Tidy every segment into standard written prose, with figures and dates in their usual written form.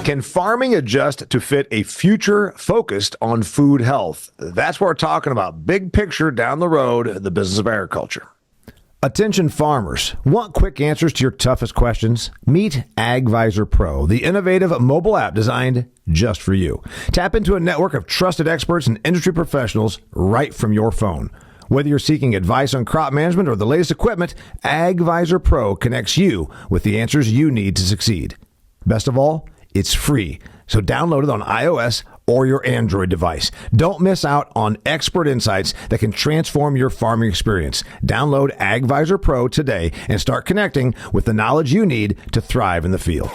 Can farming adjust to fit a future focused on food health? That's what we're talking about. Big picture down the road, the business of agriculture. Attention farmers, want quick answers to your toughest questions? Meet AGvisorPRO, the innovative mobile app designed just for you. Tap into a network of trusted experts and industry professionals right from your phone. Whether you're seeking advice on crop management or the latest equipment, AGvisorPRO connects you with the answers you need to succeed. Best of all, it's free, so download it on iOS or your Android device. Don't miss out on expert insights that can transform your farming experience. Download AGvisorPRO today and start connecting with the knowledge you need to thrive in the field.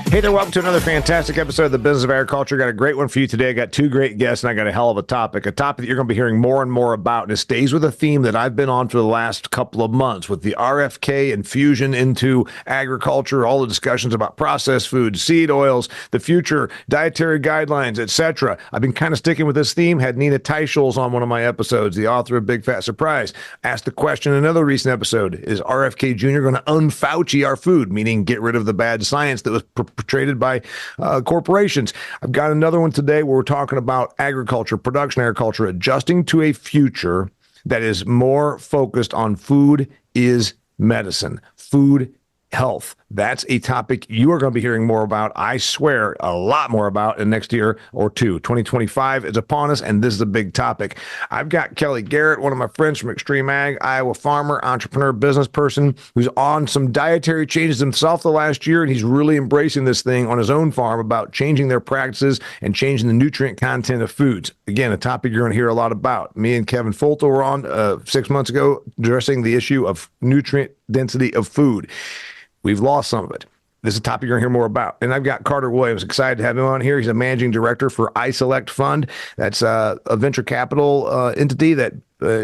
Hey there, welcome to another fantastic episode of the Business of Agriculture. Got a great one for you today. I got two great guests, and I got a hell of a topic that you're going to be hearing more and more about, and it stays with a theme that I've been on for the last couple of months with the RFK infusion into agriculture, all the discussions about processed foods, seed oils, the future, dietary guidelines, etc. I've been kind of sticking with this theme. Had Nina Teicholz on one of my episodes, the author of Big Fat Surprise. Asked the question in another recent episode, is RFK Jr. going to un-Fauci our food, meaning get rid of the bad science that was perpetrated by corporations? I've got another one today where we're talking about agriculture, production agriculture, adjusting to a future that is more focused on food is medicine, food health. That's a topic you are going to be hearing more about, I swear, a lot more about in the next year or two. 2025 is upon us, and this is a big topic. I've got Kelly Garrett, one of my friends from Extreme Ag, Iowa farmer, entrepreneur, business person, who's on some dietary changes himself the last year, and he's really embracing this thing on his own farm about changing their practices and changing the nutrient content of foods. Again, a topic you're going to hear a lot about. Me and Kevin Folta were on 6 months ago addressing the issue of nutrient density of food. We've lost some of it. This is a topic you're going to hear more about. And I've got Carter Williams. Excited to have him on here. He's a managing director for iSelect Fund. That's a venture capital entity that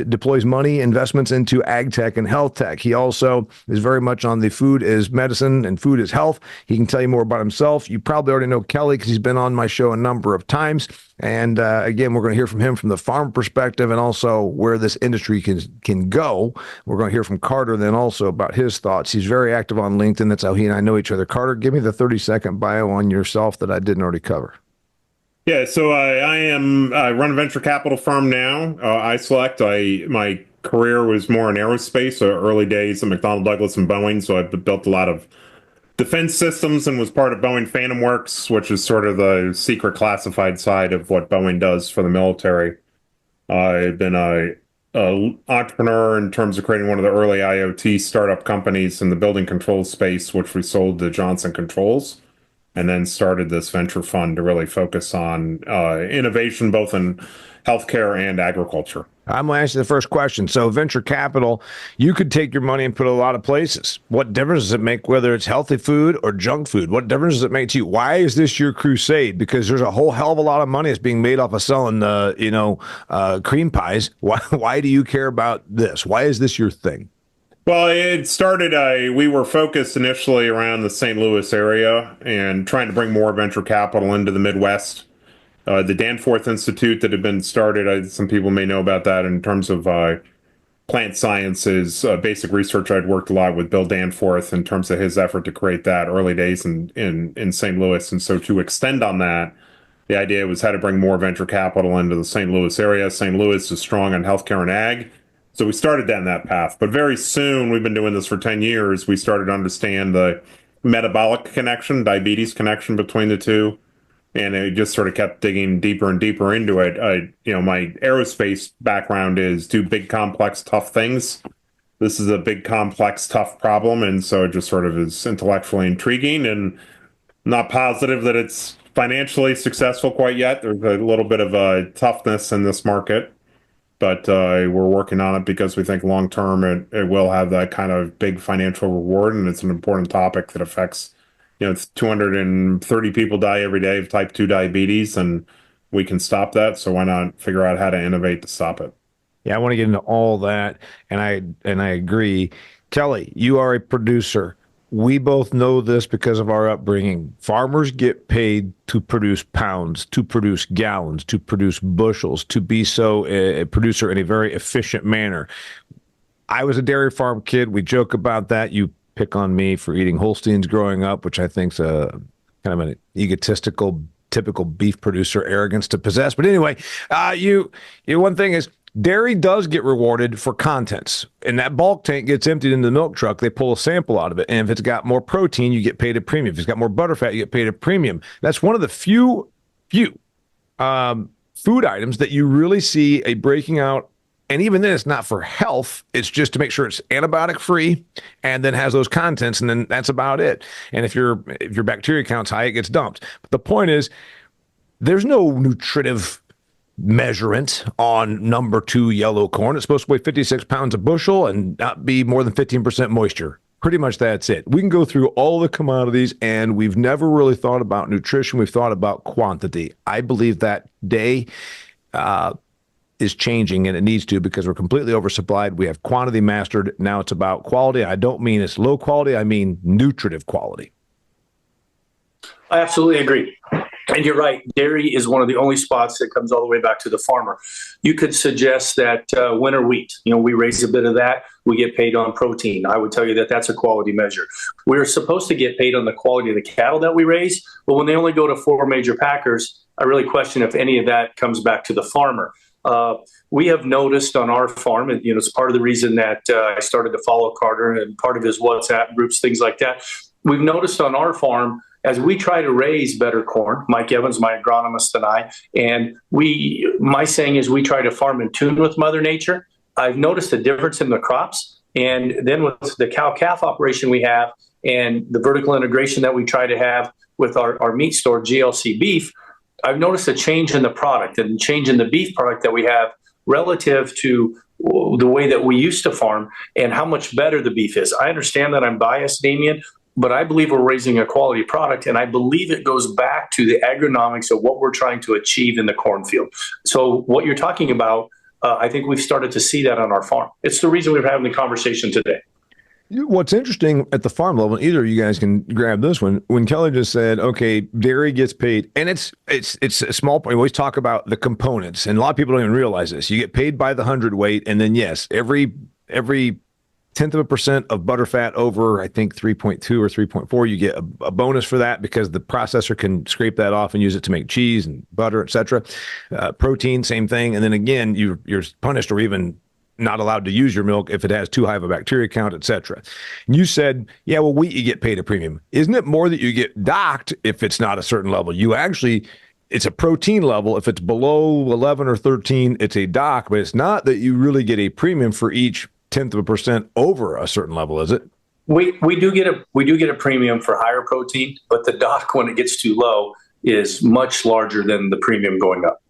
deploys money, investments into ag tech and health tech. He also is very much on the food is medicine and food is health. He can tell you more about himself. You probably already know Kelly because he's been on my show a number of times. And again, we're going to hear from him from the farm perspective and also where this industry can go. We're going to hear from Carter then also about his thoughts. He's very active on LinkedIn. That's how he and I know each other. Carter, give me the 30-second bio on yourself that I didn't already cover. Yeah, so I run a venture capital firm now. iSelect. My career was more in aerospace, early days at McDonnell Douglas and Boeing. So I've built a lot of defense systems and was part of Boeing Phantom Works, which is sort of the secret classified side of what Boeing does for the military. I've been a entrepreneur in terms of creating one of the early IoT startup companies in the building control space, which we sold to Johnson Controls, and then started this venture fund to really focus on innovation, both in healthcare and agriculture. I'm going to ask you the first question. So venture capital, you could take your money and put it a lot of places. What difference does it make whether it's healthy food or junk food? What difference does it make to you? Why is this your crusade? Because there's a whole hell of a lot of money that's being made off of selling, cream pies. Why do you care about this? Why is this your thing? Well, it started, we were focused initially around the St. Louis area and trying to bring more venture capital into the Midwest. The Danforth Institute that had been started, some people may know about that in terms of plant sciences, basic research. I'd worked a lot with Bill Danforth in terms of his effort to create that early days in St. Louis. And so to extend on that, the idea was how to bring more venture capital into the St. Louis area. St. Louis is strong on healthcare and ag. So we started down that path. But very soon, we've been doing this for 10 years, we started to understand the metabolic connection, diabetes connection between the two. And it just sort of kept digging deeper and deeper into it. My aerospace background is do big, complex, tough things. This is a big, complex, tough problem. And so it just sort of is intellectually intriguing and not positive that it's financially successful quite yet. There's a little bit of a toughness in this market. But we're working on it because we think long term it will have that kind of big financial reward, and it's an important topic that affects, 230 people die every day of type 2 diabetes, and we can stop that. So why not figure out how to innovate to stop it? Yeah, I want to get into all that, and I agree. Kelly, you are a producer. We both know this because of our upbringing. Farmers get paid to produce pounds, to produce gallons, to produce bushels, to be a producer in a very efficient manner. I was a dairy farm kid. We joke about that. You pick on me for eating Holsteins growing up, which I think's a kind of an egotistical, typical beef producer arrogance to possess. But anyway, one thing is dairy does get rewarded for contents, and that bulk tank gets emptied into the milk truck. They pull a sample out of it, and if it's got more protein, you get paid a premium. If it's got more butterfat, you get paid a premium. That's one of the few food items that you really see a breaking out. And even then, it's not for health. It's just to make sure it's antibiotic free and then has those contents. And then that's about it. And if your bacteria count's high, it gets dumped. But the point is, there's no nutritive measurement on number 2 yellow corn. It's supposed to weigh 56 pounds a bushel and not be more than 15% moisture. Pretty much that's it. We can go through all the commodities, and we've never really thought about nutrition. We've thought about quantity. I believe that day is changing, and it needs to, because we're completely oversupplied. We have quantity mastered. Now it's about quality. I don't mean it's low quality. I mean nutritive quality. I absolutely agree. And you're right. Dairy is one of the only spots that comes all the way back to the farmer. You could suggest that winter wheat, we raise a bit of that. We get paid on protein. I would tell you that that's a quality measure. We're supposed to get paid on the quality of the cattle that we raise, but when they only go to 4 major packers, I really question if any of that comes back to the farmer. We have noticed on our farm, and it's part of the reason that I started to follow Carter and part of his WhatsApp groups, things like that. We've noticed on our farm, as we try to raise better corn, Mike Evans, my agronomist, and I, and my saying is we try to farm in tune with Mother Nature. I've noticed a difference in the crops. And then with the cow-calf operation we have and the vertical integration that we try to have with our meat store, GLC Beef, I've noticed a change in the product and change in the beef product that we have relative to the way that we used to farm and how much better the beef is. I understand that I'm biased, Damian, but I believe we're raising a quality product, and I believe it goes back to the agronomics of what we're trying to achieve in the cornfield. So what you're talking about, I think we've started to see that on our farm. It's the reason we're having the conversation today. What's interesting at the farm level, either of you guys can grab this one, when Kelly just said, okay, dairy gets paid, and it's a small point. We always talk about the components, and a lot of people don't even realize this. You get paid by the hundredweight, and then yes, every 0.1% of butterfat over, I think 3.2 or 3.4, you get a bonus for that because the processor can scrape that off and use it to make cheese and butter, etc. Protein, same thing. And then again, you're punished or even not allowed to use your milk if it has too high of a bacteria count, etc. You said, yeah, well, wheat, you get paid a premium. Isn't it more that you get docked if it's not a certain level? It's a protein level. If it's below 11 or 13, it's a dock, but it's not that you really get a premium for each 0.1% over a certain level, is it? We do get a premium for higher protein, but the dock when it gets too low is much larger than the premium going up.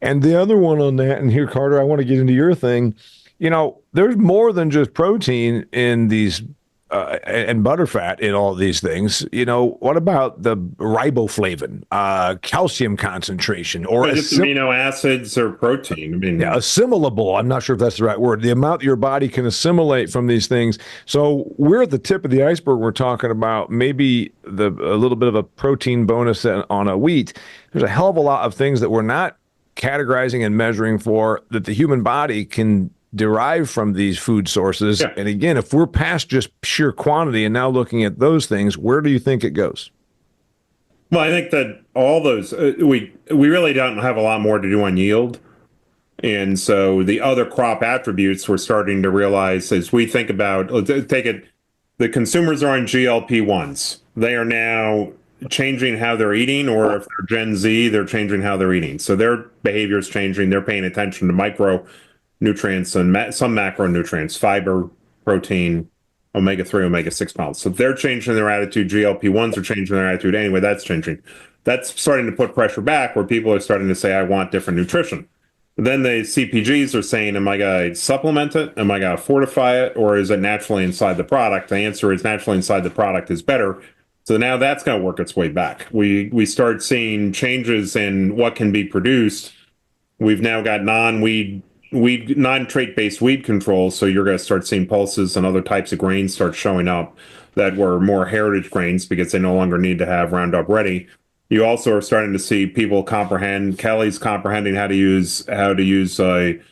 And the other one on that, and here, Carter, I want to get into your thing. There's more than just protein in these and butterfat in all these things. What about the riboflavin, calcium concentration, or just amino acids or protein? Assimilable. I'm not sure if that's the right word. The amount your body can assimilate from these things. So we're at the tip of the iceberg. We're talking about maybe a little bit of a protein bonus on a wheat. There's a hell of a lot of things that we're not categorizing and measuring for that the human body can derive from these food sources. Yeah. And again, if we're past just sheer quantity and now looking at those things, where do you think it goes? Well, I think that all those, we really don't have a lot more to do on yield. And so the other crop attributes we're starting to realize as we think about, the consumers are on GLP-1s. They are now changing how they're eating, or if they're Gen Z, they're changing how they're eating. So their behavior is changing. They're paying attention to micronutrients and some macronutrients, fiber, protein, omega-3, omega-6 molecules. So they're changing their attitude. GLP-1s are changing their attitude. Anyway, that's changing. That's starting to put pressure back where people are starting to say, I want different nutrition. Then the CPGs are saying, am I going to supplement it? Am I going to fortify it? Or is it naturally inside the product? The answer is naturally inside the product is better. So now that's going to work its way back. We start seeing changes in what can be produced. We've now got non-trait-based weed control, so you're going to start seeing pulses and other types of grains start showing up that were more heritage grains because they no longer need to have Roundup Ready. You also are starting to see people Kelly's comprehending how to use biologics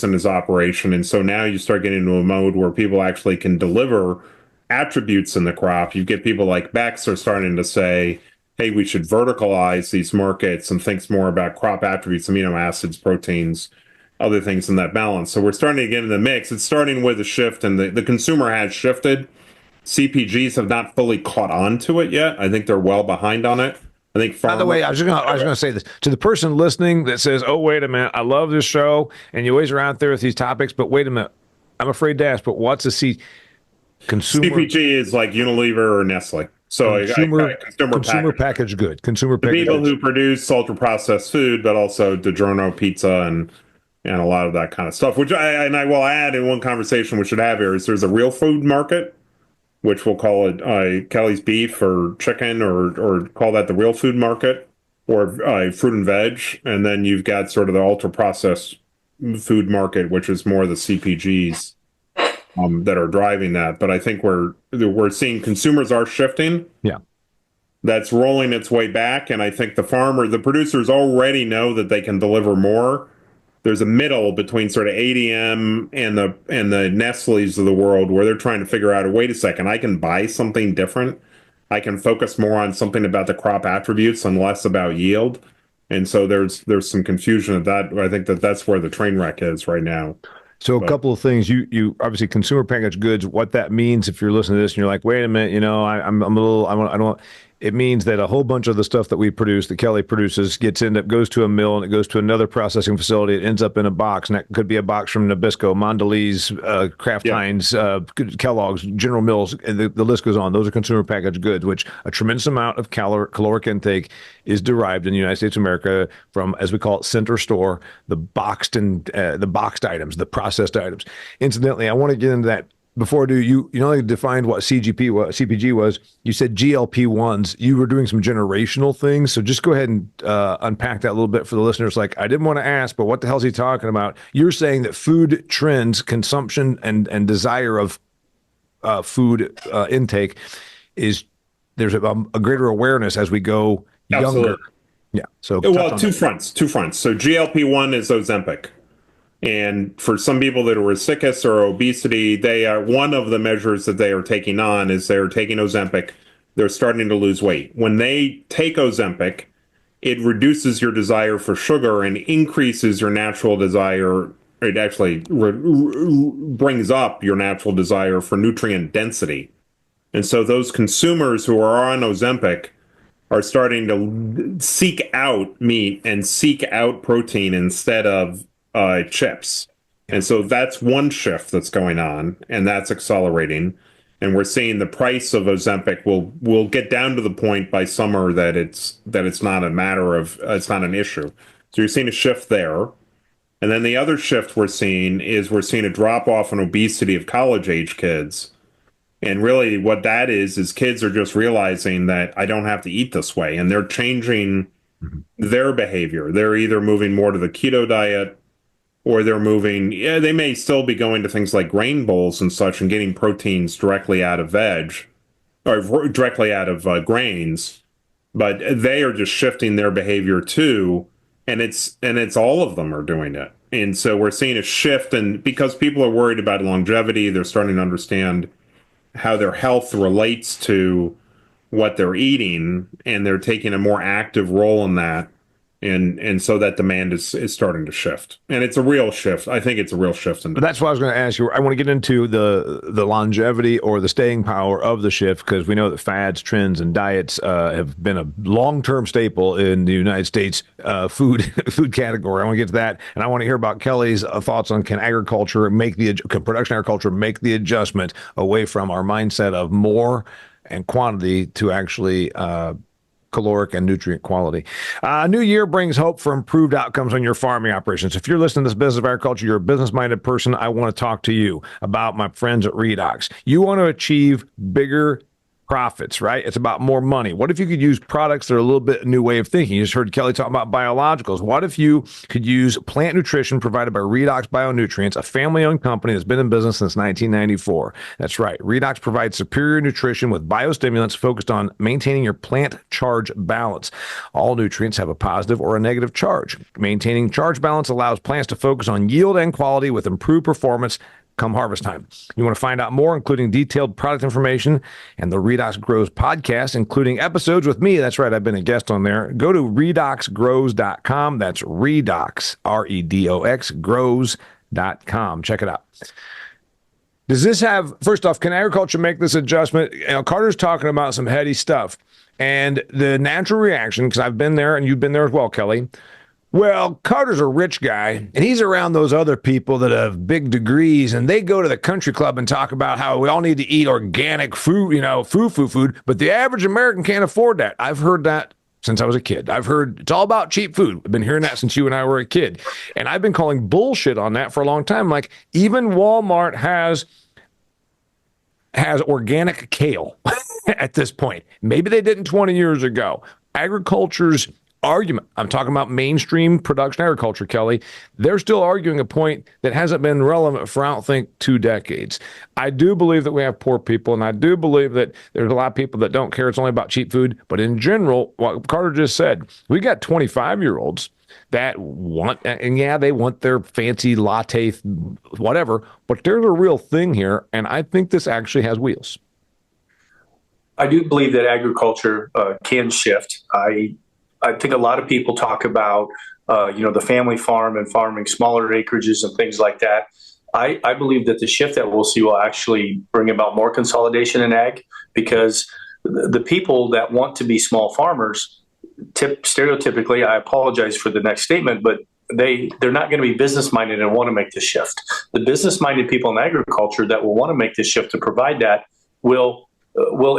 in his operation, and so now you start getting into a mode where people actually can deliver attributes in the crop. You get people like Bex are starting to say, hey, we should verticalize these markets and think more about crop attributes, amino acids, proteins, other things in that balance. So we're starting to get in the mix. It's starting with a shift, and the consumer has shifted. CPGs have not fully caught on to it yet. I think they're well behind on it. I think By the way, I was going to say this to the person listening that says, "Oh, wait a minute, I love this show, and you always are out there with these topics, but wait a minute, I'm afraid to ask, but what's a consumer CPG is like Unilever or Nestle. So consumer packaged good, consumer packaged people who produce ultra processed food, but also DiGiorno pizza and a lot of that kind of stuff. Which I will add in one conversation we should have here is there's a real food market, which we'll call it Kelly's beef or chicken, or call that the real food market, or fruit and veg, and then you've got sort of the ultra processed food market, which is more the CPGs. That are driving that. But I think we're seeing consumers are shifting. Yeah. That's rolling its way back. And I think the producers already know that they can deliver more. There's a middle between sort of ADM and the Nestle's of the world where they're trying to figure out, wait a second, I can buy something different. I can focus more on something about the crop attributes and less about yield. And so there's some confusion of that. I think that's where the train wreck is right now. So a couple of things. You obviously consumer packaged goods. What that means, if you're listening to this and you're like, wait a minute, I'm a little, I don't. It means that a whole bunch of the stuff that we produce, that Kelly produces, goes to a mill and it goes to another processing facility. It ends up in a box, and that could be a box from Nabisco, Mondelez, Kraft Heinz, Kellogg's, General Mills, and the list goes on. Those are consumer packaged goods, which a tremendous amount of caloric intake is derived in the United States of America from, as we call it, center store, the boxed items, the processed items. Incidentally, I want to get into that. Before I do, you defined what CPG was. You said GLP-1s. You were doing some generational things. So just go ahead and unpack that a little bit for the listeners. Like, I didn't want to ask, but what the hell is he talking about? You're saying that food trends, consumption, and desire of food intake there's a greater awareness as we go Absolutely. younger. Yeah. So two fronts. So GLP-1 is Ozempic. And for some people that are sickest or obesity, they are one of the measures that they are taking on is they're taking Ozempic. They're starting to lose weight. When they take Ozempic, it reduces your desire for sugar and increases your natural desire. It actually brings up your natural desire for nutrient density. And so those consumers who are on Ozempic are starting to seek out meat and seek out protein instead of chips. And so that's one shift that's going on, and that's accelerating. And we're seeing the price of Ozempic will get down to the point by summer that it's not a matter of, it's not an issue. So you're seeing a shift there. And then the other shift we're seeing a drop off in obesity of college age kids. And really what that is kids are just realizing that I don't have to eat this way, and they're changing their behavior. They're either moving more to the keto diet, or they're moving, they may still be going to things like grain bowls and such and getting proteins directly out of veg or directly out of grains, but they are just shifting their behavior too. And it's all of them are doing it. And so we're seeing a shift, and because people are worried about longevity, they're starting to understand how their health relates to what they're eating, and they're taking a more active role in that. And so that demand is starting to shift, and it's a real shift. I think it's a real shift. But that's what I was going to ask you. I want to get into the longevity or the staying power of the shift, because we know that fads, trends, and diets have been a long-term staple in the United States food category. I want to get to that, and I want to hear about Kelly's thoughts on can production agriculture make the adjustment away from our mindset of more and quantity to actually caloric and nutrient quality. A new year brings hope for improved outcomes on your farming operations. If you're listening to this Business of Agriculture, you're a business-minded person, I want to talk to you about my friends at Redox. You want to achieve bigger profits, right? It's about more money. What if you could use products that are a little bit a new way of thinking? You just heard Kelly talk about biologicals. What if you could use plant nutrition provided by Redox Bio-Nutrients, a family-owned company that's been in business since 1994? That's right. Redox provides superior nutrition with biostimulants focused on maintaining your plant charge balance. All nutrients have a positive or a negative charge. Maintaining charge balance allows plants to focus on yield and quality with improved performance come harvest time. You want to find out more, including detailed product information and the Redox Grows podcast, including episodes with me. That's right, I've been a guest on there. Go to redoxgrows.com. That's Redox, R-E-D-O-X, grows.com. Check it out. Does this have, first off, can agriculture make this adjustment? Carter's talking about some heady stuff. And the natural reaction, because I've been there and you've been there as well, Kelly. Well, Carter's a rich guy, and he's around those other people that have big degrees, and they go to the country club and talk about how we all need to eat organic food, food, but the average American can't afford that. I've heard that since I was a kid. I've heard it's all about cheap food. I've been hearing that since you and I were a kid. And I've been calling bullshit on that for a long time. Like, even Walmart has organic kale at this point. Maybe they didn't 20 years ago. Agriculture's argument, I'm talking about mainstream production agriculture, Kelly, they're still arguing a point that hasn't been relevant for, I don't think, 2 decades. I do believe that we have poor people, and I do believe that there's a lot of people that don't care it's only about cheap food. But in general, what Carter just said, we got 25-year-olds that want, and yeah, they want their fancy latte, whatever, but there's a real thing here, and I think this actually has wheels. I do believe that agriculture can shift. I think a lot of people talk about, the family farm and farming smaller acreages and things like that. I believe that the shift that we'll see will actually bring about more consolidation in ag, because the people that want to be small farmers, stereotypically, I apologize for the next statement, but they're not going to be business minded and want to make this shift. The business minded people in agriculture that will want to make this shift to provide that will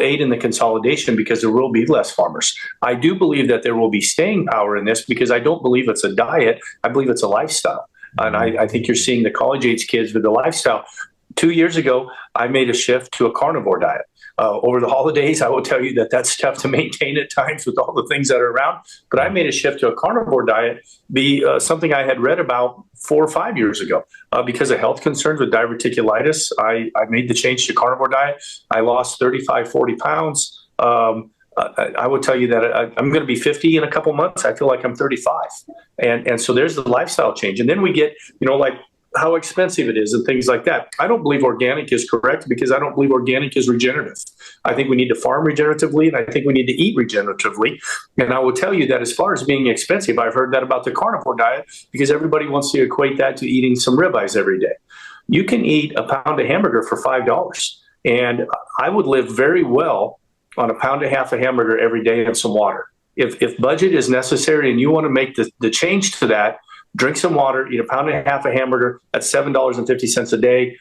aid in the consolidation, because there will be less farmers. I do believe that there will be staying power in this, because I don't believe it's a diet. I believe it's a lifestyle. And I think you're seeing the college age kids with the lifestyle. 2 years ago, I made a shift to a carnivore diet. Over the holidays, I will tell you that that's tough to maintain at times with all the things that are around. But I made a shift to a carnivore diet, something I had read about 4 or 5 years ago. Because of health concerns with diverticulitis, I made the change to carnivore diet. I lost 35, 40 pounds. I would tell you that I'm going to be 50 in a couple months. I feel like I'm 35. And so there's the lifestyle change. And then we get, like how expensive it is and things like that. I don't believe organic is correct, because I don't believe organic is regenerative. I think we need to farm regeneratively, and I think we need to eat regeneratively. And I will tell you that as far as being expensive, I've heard that about the carnivore diet, because everybody wants to equate that to eating some ribeyes every day. You can eat a pound of hamburger for $5. And I would live very well on a pound and a half of hamburger every day and some water. If budget is necessary and you want to make the change to that, drink some water, eat a pound and a half of hamburger at $7.50 a day.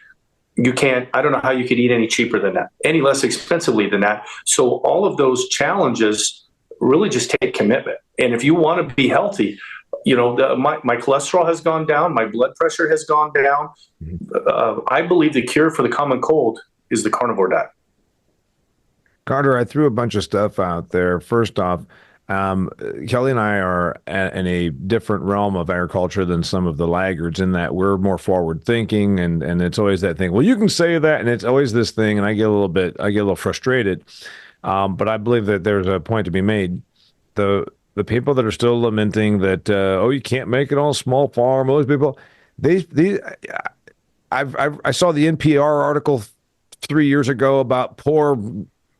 You can't, I don't know how you could eat any cheaper than that, any less expensively than that. So all of those challenges really just take commitment. And if you want to be healthy, my cholesterol has gone down, my blood pressure has gone down. I believe the cure for the common cold is the carnivore diet. Carter, I threw a bunch of stuff out there. First off, Kelly and I are in a different realm of agriculture than some of the laggards, in that we're more forward thinking, and it's always that thing. Well, you can say that, and it's always this thing, and I get a little frustrated. But I believe that there's a point to be made. The people that are still lamenting that you can't make it on a small farm, all these people, I saw the NPR article 3 years ago about poor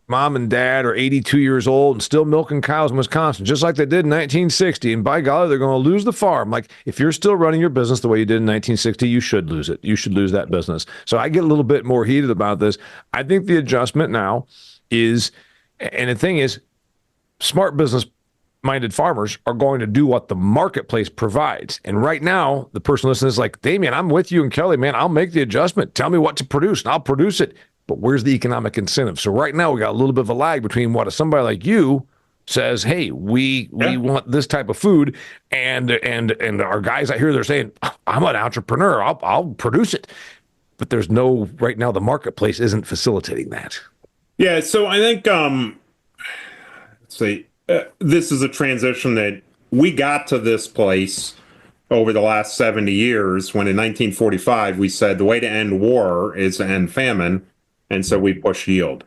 mom and dad are 82 years old and still milking cows in Wisconsin, just like they did in 1960. And by golly, they're going to lose the farm. Like, if you're still running your business the way you did in 1960, you should lose it. You should lose that business. So I get a little bit more heated about this. I think the adjustment now is, and the thing is, smart business-minded farmers are going to do what the marketplace provides. And right now, the person listening is like, Damian, I'm with you and Kelly, man, I'll make the adjustment. Tell me what to produce, and I'll produce it. But where's the economic incentive? So right now we got a little bit of a lag between what somebody like you says, hey, we want this type of food, and our guys out here, they're saying, I'm an entrepreneur, I'll produce it. But there's no, right now the marketplace isn't facilitating that. Yeah, so I think this is a transition that we got to this place over the last 70 years, when in 1945 we said the way to end war is to end famine. And so we push yield.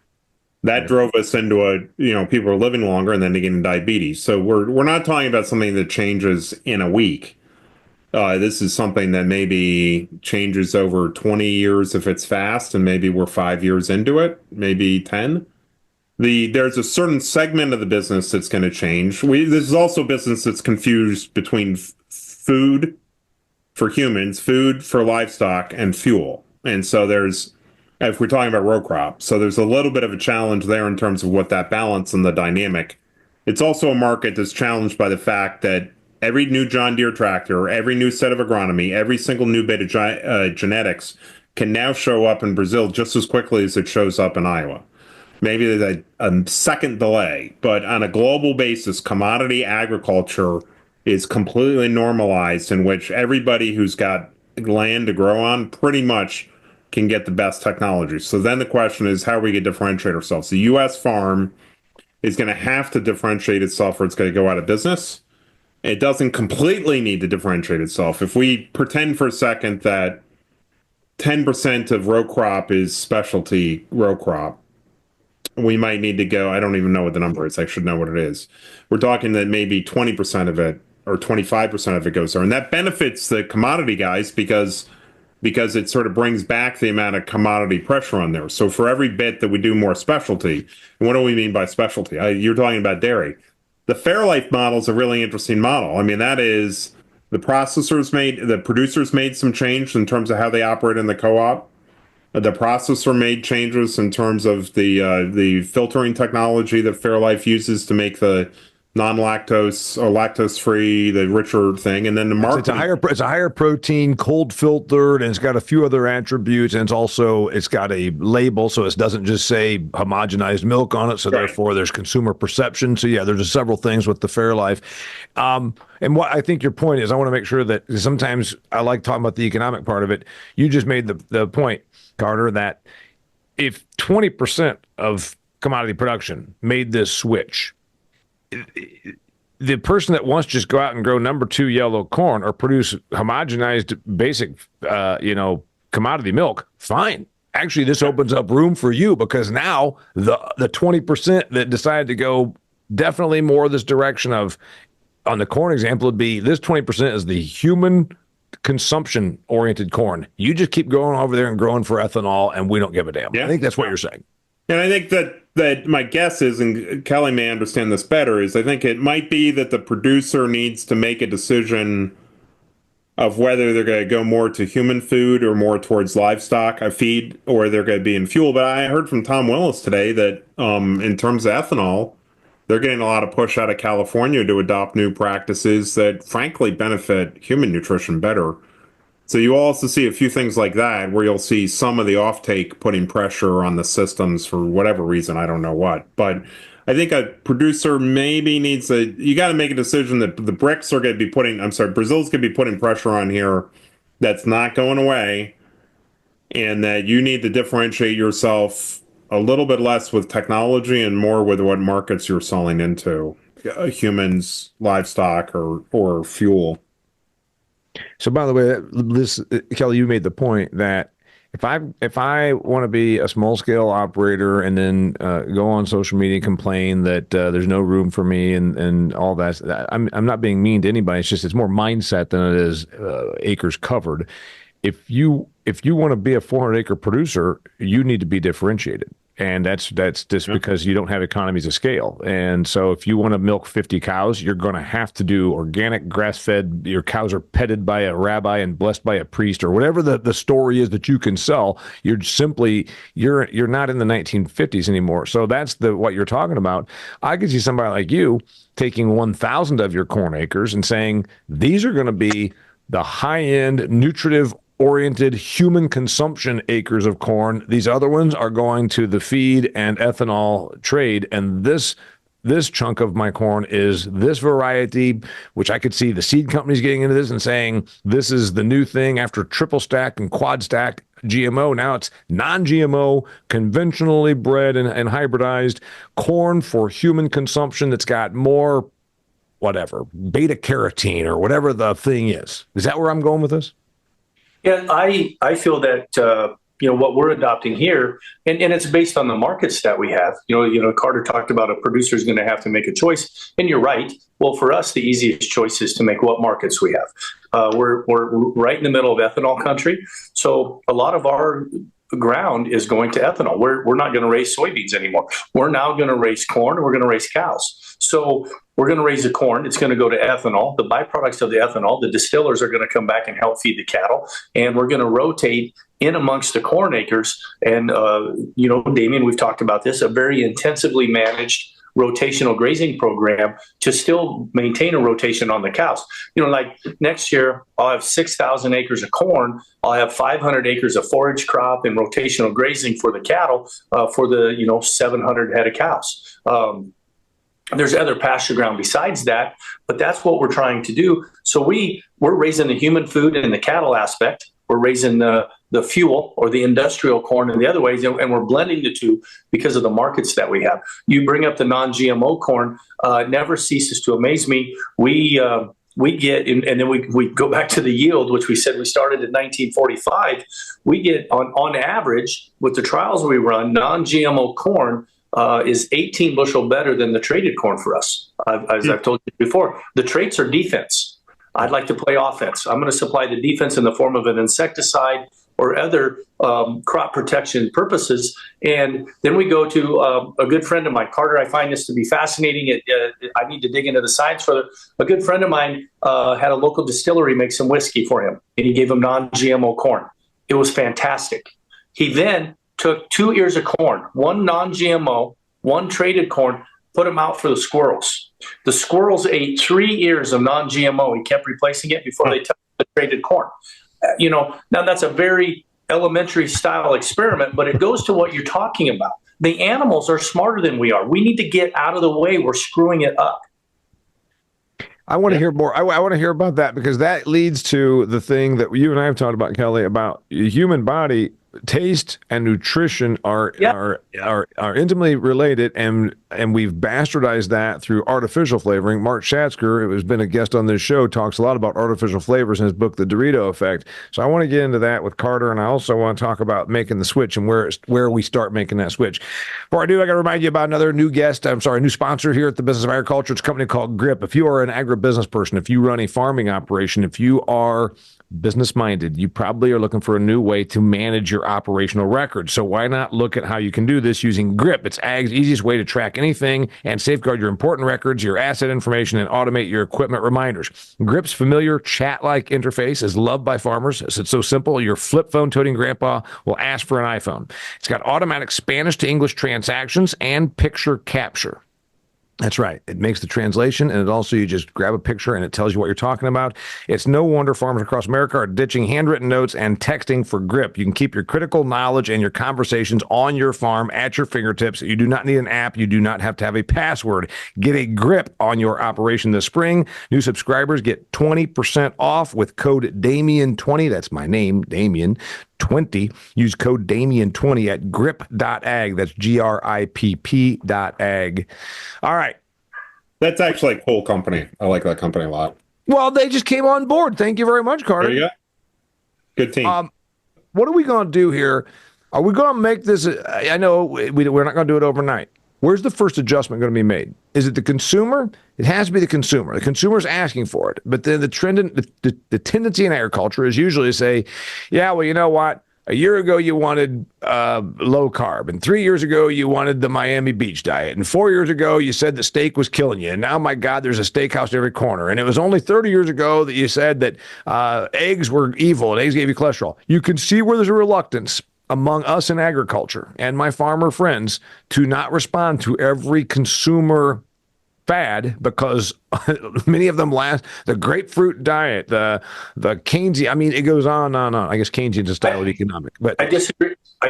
That drove us into people are living longer, and then they get diabetes. So we're not talking about something that changes in a week. This is something that maybe changes over 20 years if it's fast, and maybe we're 5 years into it, maybe 10. There's a certain segment of the business that's going to change. This is also business that's confused between food for humans, food for livestock, and fuel. And so if we're talking about row crop, so there's a little bit of a challenge there in terms of what that balance and the dynamic. It's also a market that's challenged by the fact that every new John Deere tractor, every new set of agronomy, every single new bit of genetics can now show up in Brazil just as quickly as it shows up in Iowa. Maybe there's a second delay, but on a global basis, commodity agriculture is completely normalized, in which everybody who's got land to grow on pretty much can get the best technology. So then the question is, how are we going to differentiate ourselves? The U.S. farm is going to have to differentiate itself or it's going to go out of business. It doesn't completely need to differentiate itself. If we pretend for a second that 10% of row crop is specialty row crop, we might need to go, I don't even know what the number is. I should know what it is. We're talking that maybe 20% of it or 25% of it goes there. And that benefits the commodity guys because it sort of brings back the amount of commodity pressure on there. So for every bit that we do more specialty, and what do we mean by specialty? You're talking about dairy. The Fairlife model is a really interesting model. I mean, that is the producers made some change in terms of how they operate in the co-op. The processor made changes in terms of the filtering technology that Fairlife uses to make the non-lactose or lactose-free, the richer thing, and then the market. It's a higher protein, cold filtered, and it's got a few other attributes, and it's got a label, so it doesn't just say homogenized milk on it. So therefore, there's consumer perception. So yeah, there's just several things with the Fairlife. And what I think your point is, I want to make sure that sometimes I like talking about the economic part of it. You just made the point, Carter, that if 20% of commodity production made this switch, the person that wants to just go out and grow number 2 yellow corn or produce homogenized basic, commodity milk, fine. Actually, this opens up room for you, because now the 20% that decided to go definitely more this direction of, on the corn example, would be this 20% is the human consumption oriented corn. You just keep going over there and growing for ethanol, and we don't give a damn. Yeah. I think that's what you're saying. And I think that my guess is, and Kelly may understand this better, is I think it might be that the producer needs to make a decision of whether they're going to go more to human food or more towards livestock feed, or they're going to be in fuel. But I heard from Tom Willis today that in terms of ethanol, they're getting a lot of push out of California to adopt new practices that frankly benefit human nutrition better. So you also see a few things like that, where you'll see some of the offtake putting pressure on the systems for whatever reason, I don't know what. But I think a producer maybe you got to make a decision that the BRICS are going to be Brazil's going to be putting pressure on here that's not going away, and that you need to differentiate yourself a little bit less with technology and more with what markets you're selling into, humans, livestock, or fuel. So, by the way, Kelly, you made the point that if I want to be a small scale operator and then go on social media and complain that there's no room for me and all that, I'm not being mean to anybody. It's more mindset than it is acres covered. If you want to be a 400-acre producer, you need to be differentiated. And that's just because you don't have economies of scale. And so if you want to milk 50 cows, you're going to have to do organic, grass-fed. Your cows are petted by a rabbi and blessed by a priest, or whatever the story is that you can sell. You're not in the 1950s anymore. So that's what you're talking about. I could see somebody like you taking 1,000 of your corn acres and saying, these are going to be the high-end, nutritive-oriented human consumption acres of corn. These other ones are going to the feed and ethanol trade. And this chunk of my corn is this variety, which I could see the seed companies getting into this and saying, this is the new thing after triple stack and quad stack GMO. Now it's non-GMO, conventionally bred and hybridized corn for human consumption that's got more, whatever, beta carotene or whatever the thing is. Is that where I'm going with this? Yeah, I feel that what we're adopting here, and it's based on the markets that we have. Carter talked about a producer is going to have to make a choice, and you're right. Well, for us, the easiest choice is to make what markets we have. We're right in the middle of ethanol country, so a lot of our ground is going to ethanol. We're not going to raise soybeans anymore. We're now going to raise corn. We're going to raise cows. So we're going to raise the corn. It's going to go to ethanol. The byproducts of the ethanol, the distillers are going to come back and help feed the cattle, and we're going to rotate in amongst the corn acres. And, Damian, we've talked about this, a very intensively managed rotational grazing program to still maintain a rotation on the cows. Like next year, I'll have 6,000 acres of corn. I'll have 500 acres of forage crop and rotational grazing for the cattle for the, 700 head of cows. There's other pasture ground besides that, but that's what we're trying to do. So we're raising the human food and the cattle aspect. We're raising the fuel or the industrial corn in the other ways, and we're blending the two because of the markets that we have. You bring up the non-GMO corn, never ceases to amaze me. We get, and then we go back to the yield, which we said we started in 1945. We get on average with the trials we run, non-GMO corn is 18 bushel better than the traded corn for us. As I've told you before, the traits are defense. I'd like to play offense. I'm going to supply the defense in the form of an insecticide or other crop protection purposes. And then we go to a good friend of mine, Carter. I find this to be fascinating. I need to dig into the science further. A good friend of mine had a local distillery make some whiskey for him, and he gave him non-GMO corn. It was fantastic. He then took 2 ears of corn, one non-GMO, one traded corn, put them out for the squirrels. The squirrels ate 3 ears of non-GMO. He kept replacing it before they touched the traded corn. Now that's a very elementary style experiment, but it goes to what you're talking about. The animals are smarter than we are. We need to get out of the way. We're screwing it up. I want to hear more. I want to hear about that, because that leads to the thing that you and I have talked about, Kelly, about the human body. Taste and nutrition are intimately related, and we've bastardized that through artificial flavoring. Mark Schatzker, who has been a guest on this show, talks a lot about artificial flavors in his book, The Dorito Effect. So I want to get into that with Carter, and I also want to talk about making the switch and where we start making that switch. Before I do, I got to remind you about another new sponsor here at the Business of Agriculture. It's a company called Gripp. If you are an agribusiness person, if you run a farming operation, if you are business-minded, you probably are looking for a new way to manage your operational records. So why not look at how you can do this using Gripp? It's Ag's easiest way to track anything and safeguard your important records, your asset information, and automate your equipment reminders. Gripp's familiar chat-like interface is loved by farmers. It's so simple, your flip phone-toting grandpa will ask for an iPhone. It's got automatic Spanish to English transactions and picture capture. That's right. It makes the translation, and it also, you just grab a picture and it tells you what you're talking about. It's no wonder farmers across America are ditching handwritten notes and texting for Gripp. You can keep your critical knowledge and your conversations on your farm at your fingertips. You do not need an app. You do not have to have a password. Get a Gripp on your operation this spring. New subscribers get 20% off with code Damian20. That's my name, Damian. 20. Use code Damian20 at gripp.ag. That's GRIPP.ag. All right. That's actually a cool company. I like that company a lot. Well, they just came on board. Thank you very much, Carter. There you go. Good team. What are we going to do here? Are we going to make this? I know we're not going to do it overnight. Where's the first adjustment going to be made? Is it the consumer? It has to be the consumer. The consumer's asking for it. But then the tendency in agriculture is usually to say, yeah, well, you know what? A year ago, you wanted low carb. And 3 years ago, you wanted the Miami Beach diet. And 4 years ago, you said the steak was killing you. And now, my God, there's a steakhouse in every corner. And it was only 30 years ago that you said that eggs were evil and eggs gave you cholesterol. You can see where there's a reluctance among us in agriculture and my farmer friends to not respond to every consumer fad, because many of them last. The grapefruit diet, the Keynesian, I mean, it goes on and on and on. I guess Keynesian is a style of economic. But I disagree. I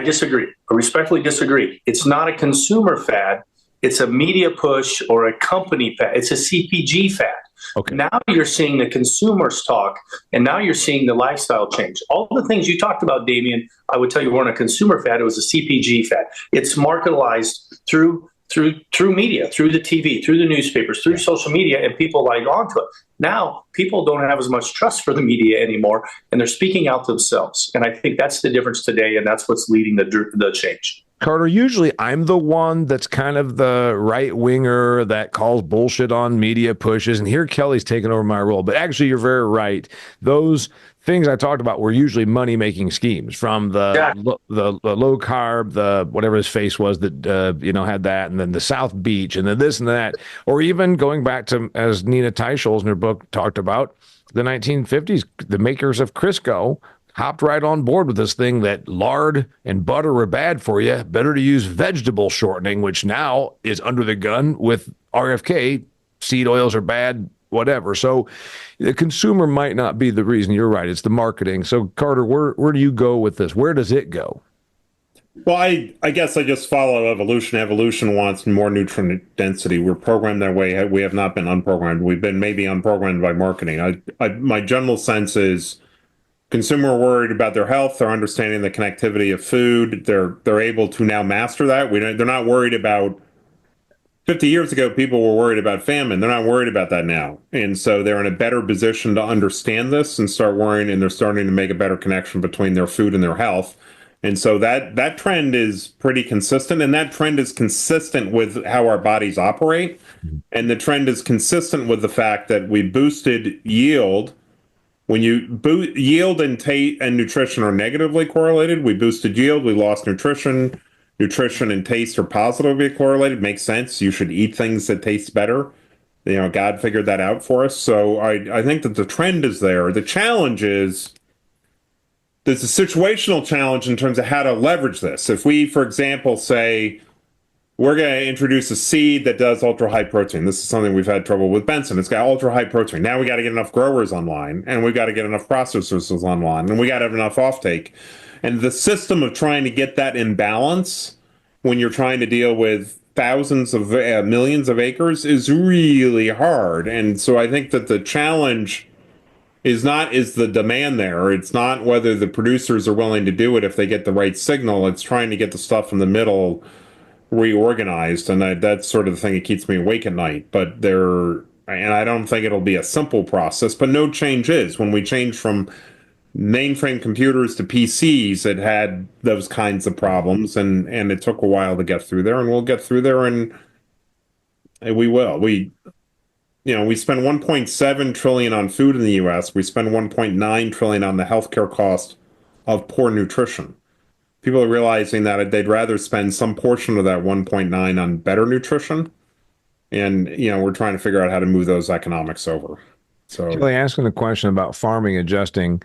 respectfully disagree. It's not a consumer fad. It's a media push or a company fad. It's a CPG fad. Okay. Now you're seeing the consumers talk, and now you're seeing the lifestyle change. All the things you talked about, Damian, I would tell you weren't a consumer fad. It was a CPG fad. It's marketized through through media, through the TV, through the newspapers, through social media, and people like onto it. Now, people don't have as much trust for the media anymore, and they're speaking out themselves. And I think that's the difference today, and that's what's leading the change. Carter, usually I'm the one that's kind of the right winger that calls bullshit on media pushes, and here Kelly's taken over my role. But actually, you're very right. Those things I talked about were usually money-making schemes, from the low carb, the whatever his face was that had that, and then the South Beach, and then this and that, or even going back to, as Nina Teicholz in her book talked about, the 1950s, the makers of Crisco hopped right on board with this thing that lard and butter were bad for you. Better to use vegetable shortening, which now is under the gun with RFK. Seed oils are bad, whatever. So the consumer might not be the reason. You're right. It's the marketing. So Carter, where do you go with this? Where does it go? Well, I guess I just follow evolution. Evolution wants more nutrient density. We're programmed that way. We have not been unprogrammed. We've been maybe unprogrammed by marketing. My general sense is consumer are worried about their health. They're understanding the connectivity of food. They're able to now master that. They're not worried about. 50 years ago, people were worried about famine. They're not worried about that now, and so they're in a better position to understand this and start worrying. And they're starting to make a better connection between their food and their health. And so that trend is pretty consistent, and that trend is consistent with how our bodies operate, and the trend is consistent with the fact that we boosted yield. When you yield and nutrition are negatively correlated, we boosted yield, we lost nutrition. Nutrition and taste are positively correlated. Makes sense. You should eat things that taste better. God figured that out for us. So I think that the trend is there. The challenge is there's a situational challenge in terms of how to leverage this. If we, for example, say we're going to introduce a seed that does ultra high protein. This is something we've had trouble with Benson. It's got ultra high protein. Now we got to get enough growers online, and we got to get enough processors online, and we got to have enough offtake. And the system of trying to get that in balance when you're trying to deal with thousands of millions of acres is really hard. And so I think that the challenge is the demand there. It's not whether the producers are willing to do it if they get the right signal. It's trying to get the stuff in the middle reorganized, and that's sort of the thing that keeps me awake at night. And I don't think it'll be a simple process, but no change is. When we change from mainframe computers to PCs, it had those kinds of problems, and it took a while to get through there, and we'll get through there, and we will. We spend 1.7 trillion on food in the US. We spend 1.9 trillion on the healthcare cost of poor nutrition. People are realizing that they'd rather spend some portion of that 1.9 on better nutrition. And, we're trying to figure out how to move those economics over. So Kelly, asking the question about farming adjusting,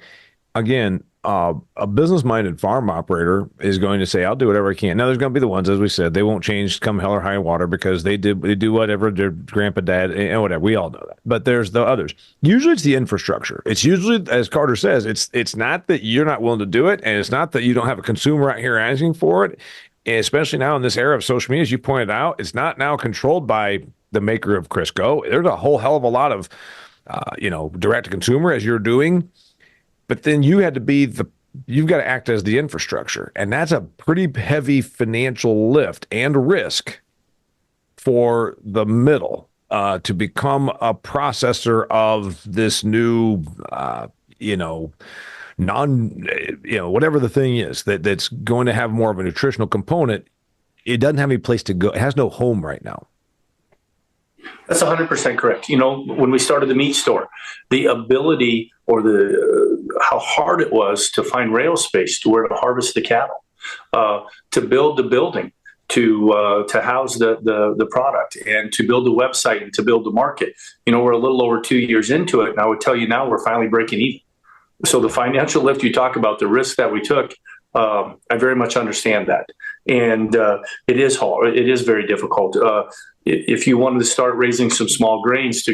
again, a business-minded farm operator is going to say, I'll do whatever I can. Now, there's going to be the ones, as we said, they won't change come hell or high water because they do whatever their grandpa, dad, and whatever. We all know that. But there's the others. Usually it's the infrastructure. It's usually, as Carter says, it's not that you're not willing to do it, and it's not that you don't have a consumer out here asking for it. And especially now in this era of social media, as you pointed out, it's not now controlled by the maker of Crisco. There's a whole hell of a lot of, direct-to-consumer as you're doing. But then you've got to act as the infrastructure. And that's a pretty heavy financial lift and risk for the middle to become a processor of this new, whatever the thing is that's going to have more of a nutritional component. It doesn't have any place to go. It has no home right now. That's 100% correct. When we started the meat store, the ability or how hard it was to find rail space to where to harvest the cattle, to build the building, to house the product, and to build the website and to build the market. We're a little over 2 years into it, and I would tell you now we're finally breaking even. So the financial lift you talk about, the risk that we took, I very much understand that. And it is hard. It is very difficult. If you wanted to start raising some small grains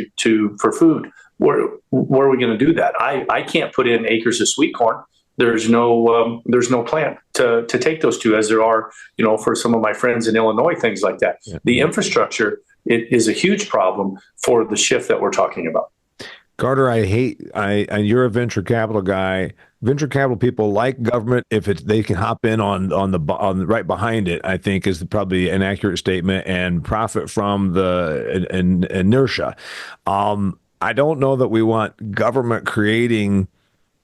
for food, where are we going to do that? I can't put in acres of sweet corn. There's no plant to take those to, as there are, for some of my friends in Illinois, things like that. Yeah. The infrastructure is a huge problem for the shift that we're talking about. Carter, you're a venture capital guy. venture capital people like government if they can hop in on right behind it, I think is probably an accurate statement, and profit from the inertia. I don't know that we want government creating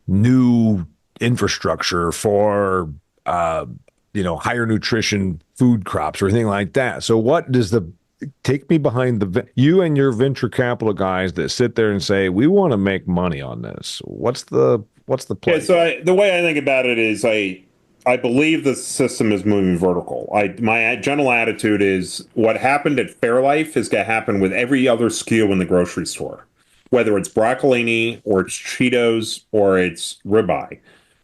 new infrastructure for higher nutrition food crops or anything like that. So what does take me behind you and your venture capital guys that sit there and say, we want to make money on this? What's the play? Yeah, so the way I think about it is I believe the system is moving vertical. My general attitude is what happened at Fairlife is going to happen with every other SKU in the grocery store, whether it's broccolini or it's Cheetos or it's ribeye,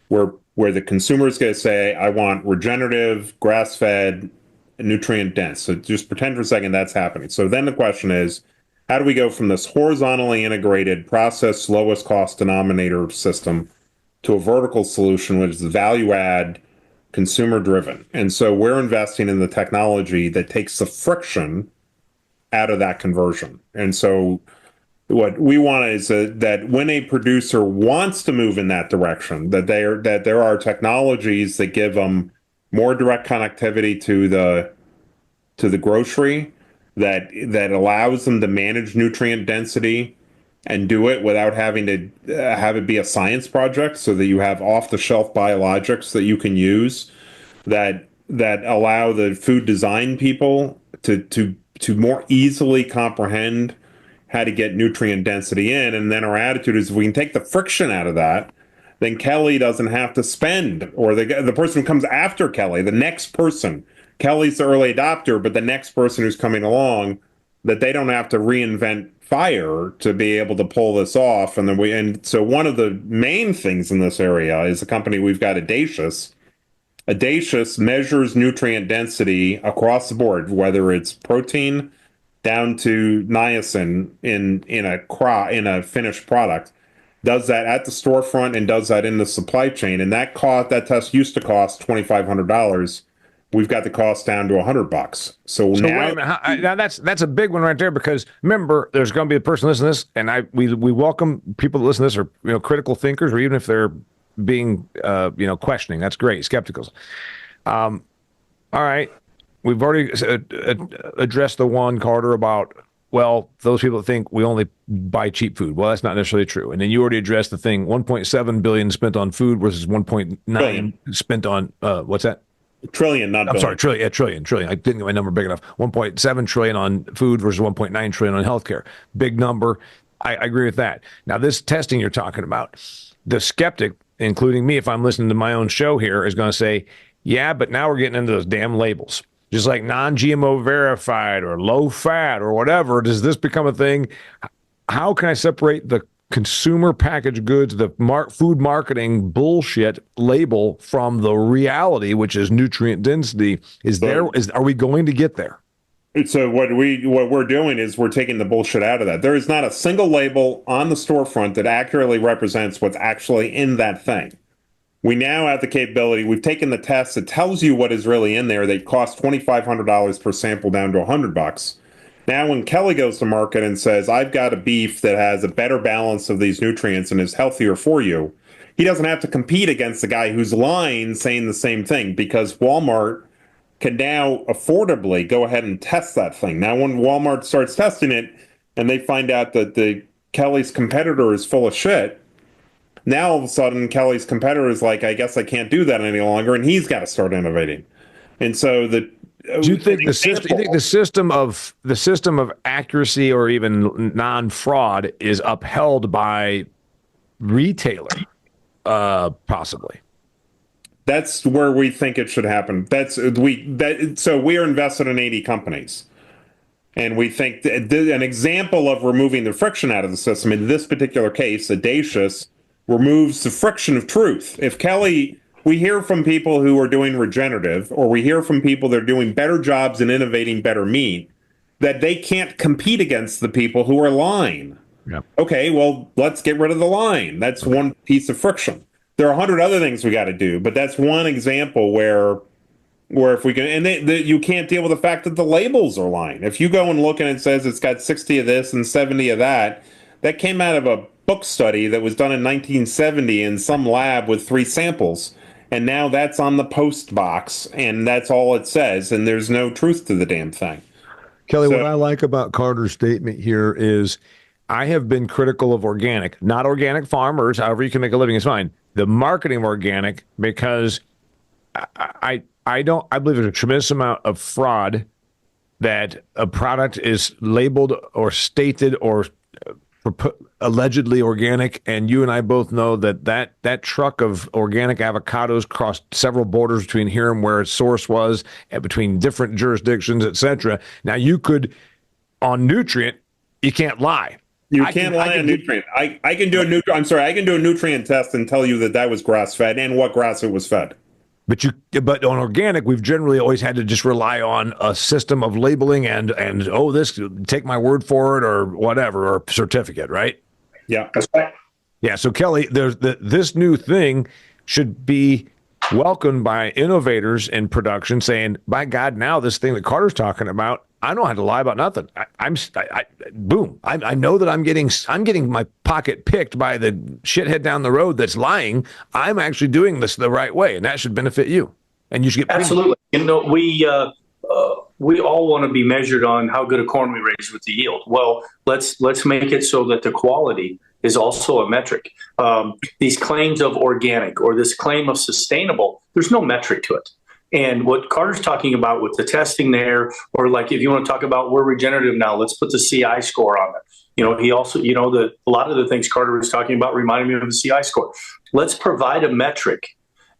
where the consumer is going to say, I want regenerative, grass-fed, nutrient dense. So just pretend for a second that's happening. So then the question is, how do we go from this horizontally integrated process lowest cost denominator system to a vertical solution, which is value add, consumer driven? And so we're investing in the technology that takes the friction out of that conversion. And so what we want is that when a producer wants to move in that direction, that there are technologies that give them more direct connectivity to the grocery, that allows them to manage nutrient density and do it without having to have it be a science project, so that you have off-the-shelf biologics that you can use that allow the food design people to more easily comprehend how to get nutrient density in. And then our attitude is, if we can take the friction out of that, then Kelly doesn't have to spend, or the person who comes after Kelly, the next person. Kelly's the early adopter, but the next person who's coming along, that they don't have to reinvent fire to be able to pull this off. And so one of the main things in this area is a company we've got, Audacious. Audacious measures nutrient density across the board, whether it's protein down to niacin in a finished product. Does that at the storefront and does that in the supply chain. And that test used to cost $2,500. We've got the cost down to $100. So now, wait a minute. Now that's a big one right there, because remember, there's going to be a person listening to this, and we welcome people that listen to this are critical thinkers, or even if they're being questioning. That's great. Skepticals. All right, we've already addressed the one, Carter, about, well, those people that think we only buy cheap food. Well, that's not necessarily true. And then you already addressed the thing: 1.7 billion spent on food versus 1.9 spent on what's that? Trillion, not billion. I'm sorry, trillion. Yeah, trillion. I didn't get my number big enough. 1.7 trillion on food versus 1.9 trillion on healthcare. Big number. I agree with that. Now, this testing you're talking about, the skeptic, including me, if I'm listening to my own show here, is going to say, yeah, but now we're getting into those damn labels. Just like non-GMO verified or low fat or whatever, does this become a thing? How can I separate the consumer packaged goods, the food marketing bullshit label, from the reality, which is nutrient density? Are we going to get there? So what we're doing is we're taking the bullshit out of that. There is not a single label on the storefront that accurately represents what's actually in that thing. We now have the capability. We've taken the test that tells you what is really in there. They cost $2,500 per sample down to $100. Now, when Kelly goes to market and says, I've got a beef that has a better balance of these nutrients and is healthier for you, he doesn't have to compete against the guy who's lying saying the same thing, because Walmart can now affordably go ahead and test that thing. Now, when Walmart starts testing it and they find out that Kelly's competitor is full of shit, now all of a sudden Kelly's competitor is like, I guess I can't do that any longer, and he's got to start innovating. And so do you think the system of accuracy or even non-fraud is upheld by retailer, possibly? That's where we think it should happen. So we are invested in 80 companies. And we think an example of removing the friction out of the system, in this particular case, Audacious removes the friction of truth. If Kelly, we hear from people who are doing regenerative, or we hear from people that are doing better jobs and innovating better meat, that they can't compete against the people who are lying. Yep. Okay, well, let's get rid of the line. That's one piece of friction. There are 100 other things we got to do, but that's one example where if we can, and you can't deal with the fact that the labels are lying. If you go and look and it says it's got 60 of this and 70 of that, that came out of a book study that was done in 1970 in some lab with 3 samples. And now that's on the post box, and that's all it says, and there's no truth to the damn thing. Kelly, So- what I like about Carter's statement here is I have been critical of organic, not organic farmers, however you can make a living is fine. The marketing of organic, because I believe there's a tremendous amount of fraud that a product is labeled or stated or allegedly organic, and you and I both know that truck of organic avocados crossed several borders between here and where its source was, and between different jurisdictions, etc. Now you could, on nutrient, you can't lie. You can't lie on nutrient. I can do I can do a nutrient test and tell you that was grass fed and what grass it was fed. But on organic, we've generally always had to just rely on a system of labeling and this, take my word for it or whatever, or certificate, right? Yeah, That's right. Yeah. So Kelly, this new thing should be welcomed by innovators in production, saying, "By God, now this thing that Carter's talking about, I don't have to lie about nothing. I know that I'm getting my pocket picked by the shithead down the road that's lying. I'm actually doing this the right way, and that should benefit you. And you should get Absolutely. We all want to be measured on how good a corn we raise with the yield. Well, let's make it so that the quality is also a metric. These claims of organic or this claim of sustainable, there's no metric to it. And what Carter's talking about with the testing there, or like if you want to talk about we're regenerative now, let's put the CI score on it. He also, a lot of the things Carter was talking about reminded me of the CI score. Let's provide a metric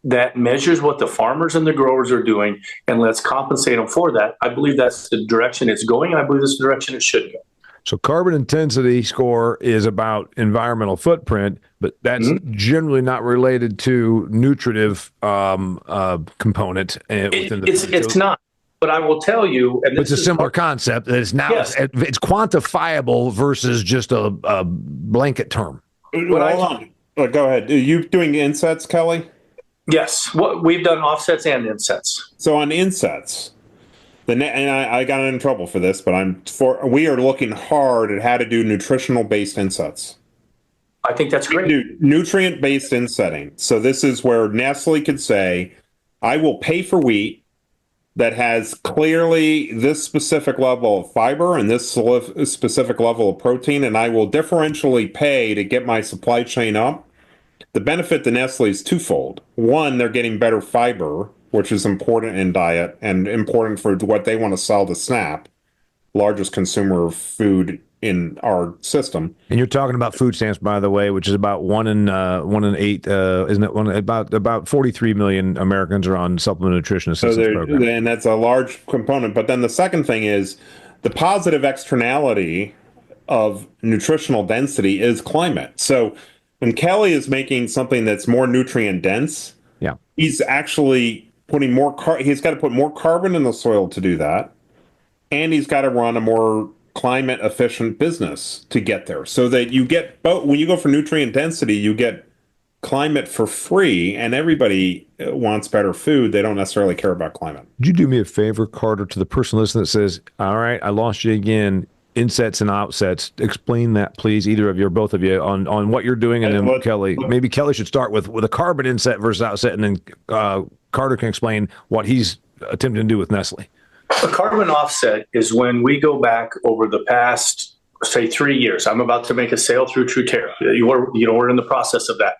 that measures what the farmers and the growers are doing, and let's compensate them for that. I believe that's the direction it's going, and I believe that's the direction it should go. So carbon intensity score is about environmental footprint, but that's generally not related to nutritive component within the food. It's not. But I will tell you, and it's a similar concept. That it's now it's quantifiable versus just a blanket term. Hold on. Go ahead. Are you doing insets, Kelly? Yes. We've done offsets and insets. So on insets, and I got in trouble for this, but we are looking hard at how to do nutritional-based insets. I think that's great. Do nutrient-based insetting. So this is where Nestle could say, I will pay for wheat that has clearly this specific level of fiber and this specific level of protein, and I will differentially pay to get my supply chain up. The benefit to Nestle is twofold. One, they're getting better fiber, which is important in diet and important for what they want to sell to SNAP, largest consumer of food in our system. And you're talking about food stamps, by the way, which is about 1 in 8, isn't it? About 43 million Americans are on supplemental nutrition assistance program. And that's a large component. But then the second thing is the positive externality of nutritional density is climate. So when Kelly is making something that's more nutrient dense, he's actually putting he's got to put more carbon in the soil to do that. And he's got to run a more climate efficient business to get there, so that you get both. When you go for nutrient density, you get climate for free, and everybody wants better food. They don't necessarily care about climate. Would you do me a favor, Carter, to the person listening that says, all right, I lost you again, insets and outsets, explain that, please, either of you or both of you, on what you're doing, and then Kelly, maybe Kelly should start with a carbon inset versus outset, and then Carter can explain what he's attempting to do with Nestle. A carbon offset is when we go back over the past, say, 3 years. I'm about to make a sale through Truterra. We're in the process of that.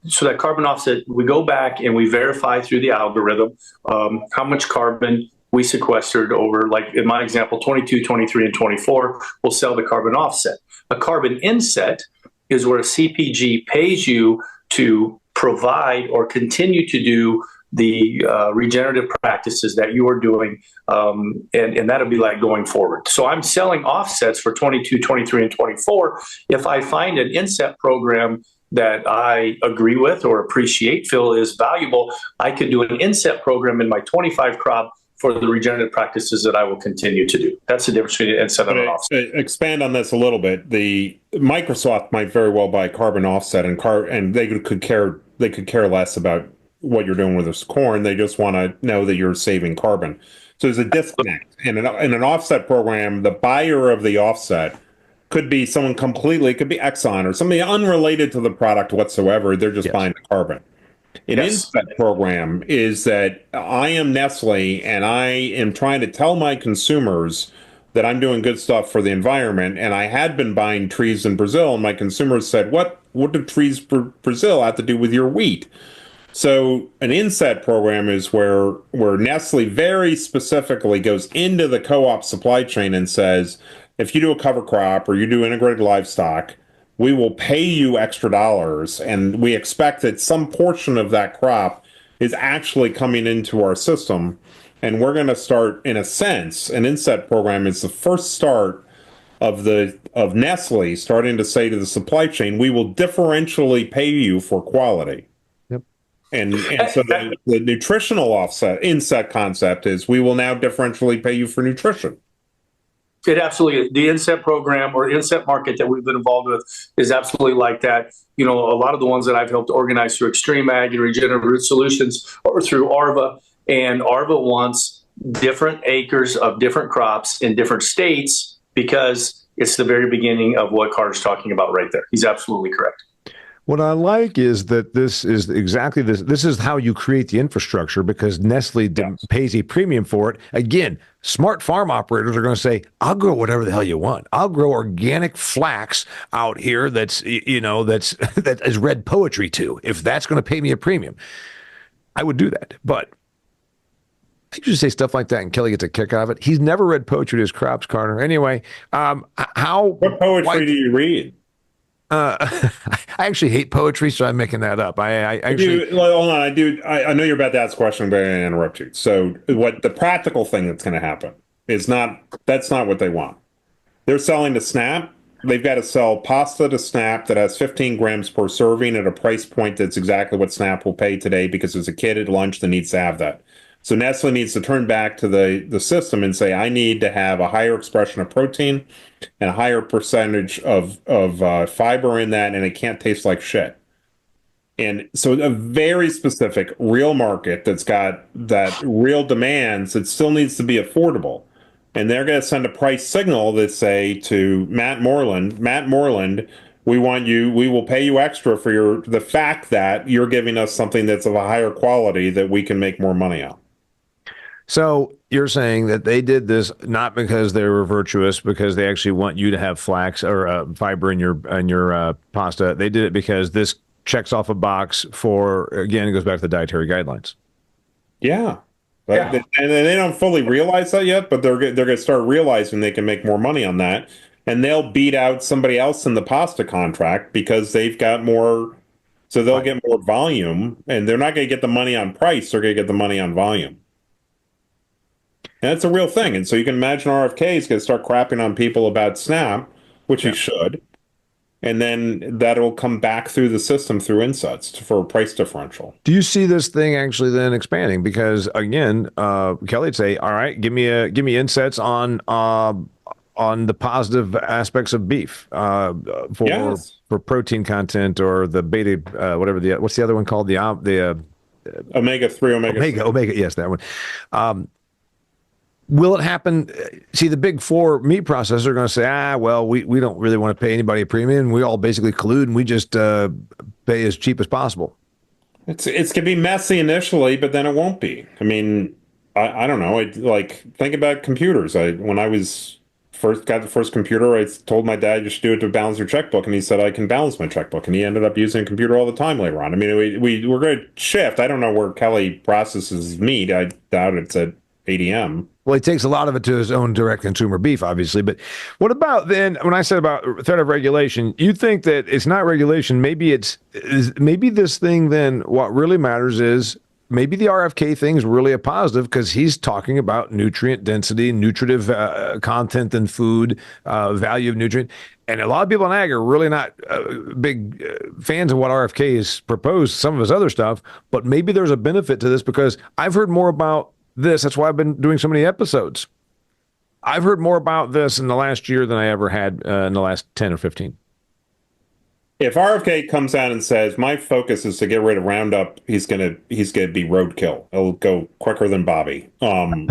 So that carbon offset, we go back and we verify through the algorithm how much carbon we sequestered over, like in my example, 22, 23, and 24, we'll sell the carbon offset. A carbon inset is where a CPG pays you to provide or continue to do the regenerative practices that you are doing, and that'll be like going forward. So I'm selling offsets for 22, 23, and 24. If I find an inset program that I agree with or appreciate, feel is valuable, I could do an inset program in my 25 crop for the regenerative practices that I will continue to do. That's the difference between an inset and an offset. Expand on this a little bit. The Microsoft might very well buy carbon offset, and they could care less about what you're doing with this corn. They just want to know that you're saving carbon. So there's a disconnect. In an offset program, the buyer of the offset could be someone completely, it could be Exxon or somebody unrelated to the product whatsoever. They're just buying the carbon. An inset program is that I am Nestle and I am trying to tell my consumers that I'm doing good stuff for the environment. And I had been buying trees in Brazil, and my consumers said, what do trees for Brazil have to do with your wheat? So an inset program is where Nestle very specifically goes into the co-op supply chain and says, if you do a cover crop or you do integrated livestock, we will pay you extra dollars, and we expect that some portion of that crop is actually coming into our system. And we're going to start, in a sense, an inset program is the first start of Nestle starting to say to the supply chain, we will differentially pay you for quality. And so the nutritional inset concept is we will now differentially pay you for nutrition. It absolutely, the inset program or inset market that we've been involved with is absolutely like that. You know, a lot of the ones that I've helped organize through Extreme Ag and Regenerative Solutions or through ARVA, and ARVA wants different acres of different crops in different states because it's the very beginning of what Carter's talking about right there. He's absolutely correct. What I like is that this is exactly this. This is how you create the infrastructure, because Nestle pays a premium for it. Again, smart farm operators are going to say, I'll grow whatever the hell you want. I'll grow organic flax out here that is read poetry to, if that's going to pay me a premium. I would do that. But I usually say stuff like that, and Kelly gets a kick out of it. He's never read poetry to his crops, Carter. Anyway, what poetry do you read? I actually hate poetry, so I'm making that up. I actually hold on. I know you're about to ask a question, but I'm going to interrupt you. So, what the practical thing that's going to happen is that's not what they want. They're selling to SNAP. They've got to sell pasta to SNAP that has 15 grams per serving at a price point that's exactly what SNAP will pay today, because there's a kid at lunch that needs to have that. So Nestle needs to turn back to the system and say, I need to have a higher expression of protein and a higher percentage of fiber in that, and it can't taste like shit. And so a very specific real market that's got that real demands, it still needs to be affordable. And they're going to send a price signal that say to Matt Moreland, we will pay you extra for the fact that you're giving us something that's of a higher quality that we can make more money on. So you're saying that they did this not because they were virtuous, because they actually want you to have flax or fiber in your pasta. They did it because this checks off a box for, again, it goes back to the dietary guidelines. Yeah. And they don't fully realize that yet, but they're going to start realizing they can make more money on that. And they'll beat out somebody else in the pasta contract because they've got more. So they'll get more volume, and they're not going to get the money on price. They're going to get the money on volume. And that's a real thing. And so you can imagine RFK is going to start crapping on people about SNAP, which he should. And then that'll come back through the system through insets for a price differential. Do you see this thing actually then expanding? Because again, Kelly'd say, all right, give me insets on the positive aspects of beef for protein content, or the beta, what's the other one called? The omega-3, omega. Yes, that one. Will it happen? See, the big four meat processors are going to say, well, we don't really want to pay anybody a premium. We all basically collude, and we just pay as cheap as possible. It's going to be messy initially, but then it won't be. I mean, I don't know. Think about computers. When I got the first computer, I told my dad, you should do it to balance your checkbook. And he said, I can balance my checkbook. And he ended up using a computer all the time later on. I mean, we're going to shift. I don't know where Kelly processes meat. I doubt it's at ADM. Well, he takes a lot of it to his own direct consumer beef, obviously. But what about then, when I said about threat of regulation, you think that it's not regulation, maybe this thing then, what really matters is maybe the RFK thing is really a positive, because he's talking about nutrient density, nutritive content in food, value of nutrient. And a lot of people in ag are really not big fans of what RFK has proposed, some of his other stuff. But maybe there's a benefit to this, because I've heard more about this. That's why I've been doing so many episodes. I've heard more about this in the last year than I ever had in the last 10 or 15. If RFK comes out and says, my focus is to get rid of Roundup, he's gonna be roadkill. It'll go quicker than Bobby. Sorry,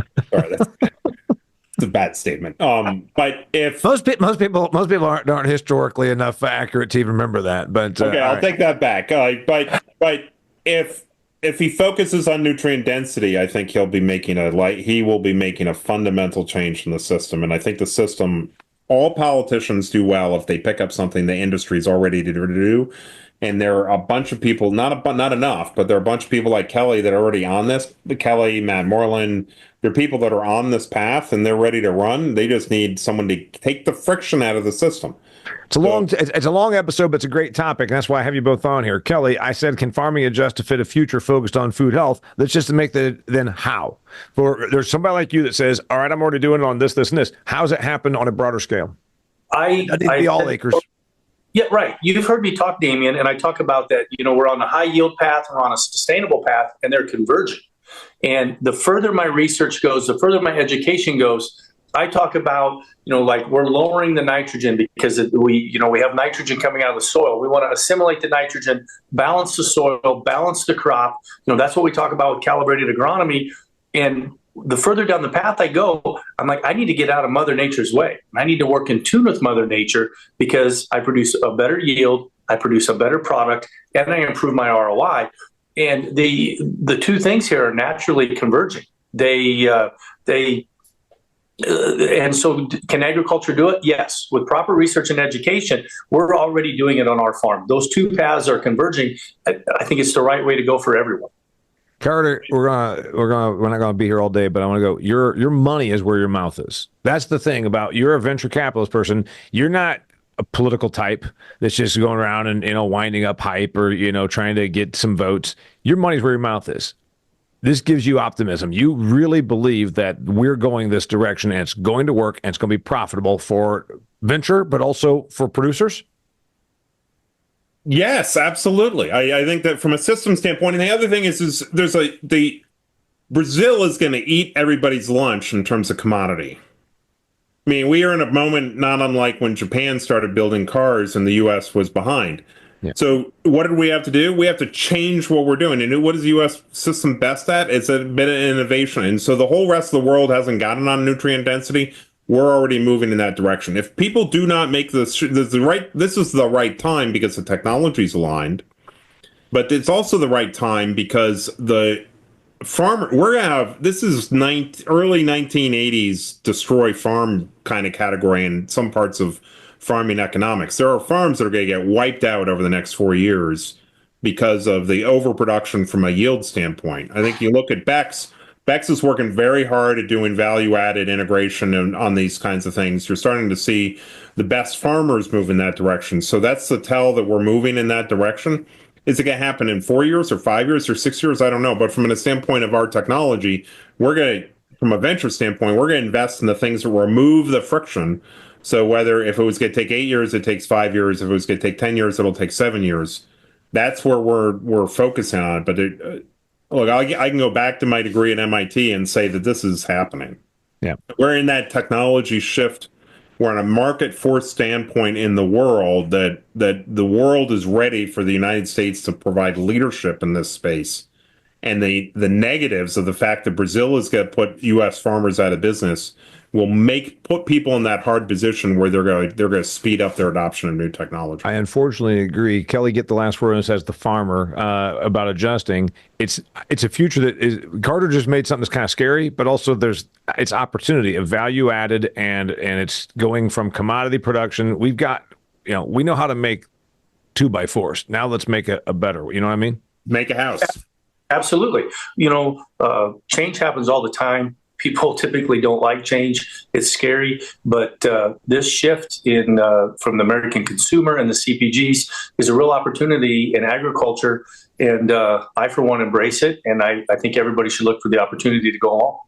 a bad statement. But if most people aren't historically enough accurate to even remember that. But okay, I'll take that back. But if he focuses on nutrient density, I think he will be making a fundamental change in the system. And I think the system, all politicians do well if they pick up something the industry is already to do. And there are a bunch of people, not enough, but there are a bunch of people like Kelly that are already on this. Kelly, Matt Moreland, there are people that are on this path and they're ready to run. They just need someone to take the friction out of the system. It's a long episode, but it's a great topic, and that's why I have you both on here. Kelly, I said, can farming adjust to fit a future focused on food health? Let's just make then how. There's somebody like you that says, all right, I'm already doing it on this, and this. How does it happen on a broader scale? I need to be all acres. Yeah, right. You've heard me talk, Damian, and I talk about that. We're on a high yield path, we're on a sustainable path, and they're converging. And the further my research goes, the further my education goes, I talk about, like we're lowering the nitrogen because we have nitrogen coming out of the soil. We want to assimilate the nitrogen, balance the soil, balance the crop. That's what we talk about with calibrated agronomy. And the further down the path I go, I'm like, I need to get out of Mother Nature's way. I need to work in tune with Mother Nature because I produce a better yield, I produce a better product, and I improve my ROI. And the two things here are naturally converging. And so can agriculture do it? Yes. With proper research and education, we're already doing it on our farm. Those two paths are converging. I think it's the right way to go for everyone. Carter, we're not gonna be here all day, but I want to go. Your money is where your mouth is. That's the thing about you're a venture capitalist person. You're not a political type that's just going around and winding up hype or trying to get some votes. Your money's where your mouth is. This gives you optimism. You really believe that we're going this direction and it's going to work and it's going to be profitable for venture, but also for producers? Yes, absolutely. I think that from a system standpoint, and the other thing is Brazil is going to eat everybody's lunch in terms of commodity. I mean, we are in a moment not unlike when Japan started building cars and the U.S. was behind. Yeah. So what did we have to do? We have to change what we're doing. And what is the U.S. system best at? It's a bit of innovation. And so the whole rest of the world hasn't gotten on nutrient density. We're already moving in that direction. If people do not make this is the right time because the technology's aligned, but it's also the right time because the farmer, we're going to have, this is early 1980s destroy farm kind of category in some parts of farming economics. There are farms that are going to get wiped out over the next 4 years because of the overproduction from a yield standpoint. I think you look at Bex. Bex is working very hard at doing value-added integration on these kinds of things. You're starting to see the best farmers move in that direction. So that's the tell that we're moving in that direction. Is it going to happen in 4 years or 5 years or 6 years? I don't know. But from a standpoint of our technology, from a venture standpoint, we're going to invest in the things that remove the friction. So if it was going to take 8 years, it takes 5 years. If it was going to take 10 years, it'll take 7 years. That's where we're focusing on it. But look, I can go back to my degree at MIT and say that this is happening. Yeah, we're in that technology shift. We're on a market force standpoint in the world that the world is ready for the United States to provide leadership in this space. And the negatives of the fact that Brazil is going to put U.S. farmers out of business will put people in that hard position where they're going to speed up their adoption of new technology. I unfortunately agree. Kelly, get the last word on this as the farmer about adjusting. It's a future that is. Carter just made something that's kind of scary, but also it's opportunity of value added, and it's going from commodity production. We've got we know how to make 2x4s. Now let's make a better. You know what I mean? Make a house. Absolutely. Change happens all the time. People typically don't like change. It's scary, but this shift from the American consumer and the CPGs is a real opportunity in agriculture, and I, for one, embrace it, and I think everybody should look for the opportunity to go along.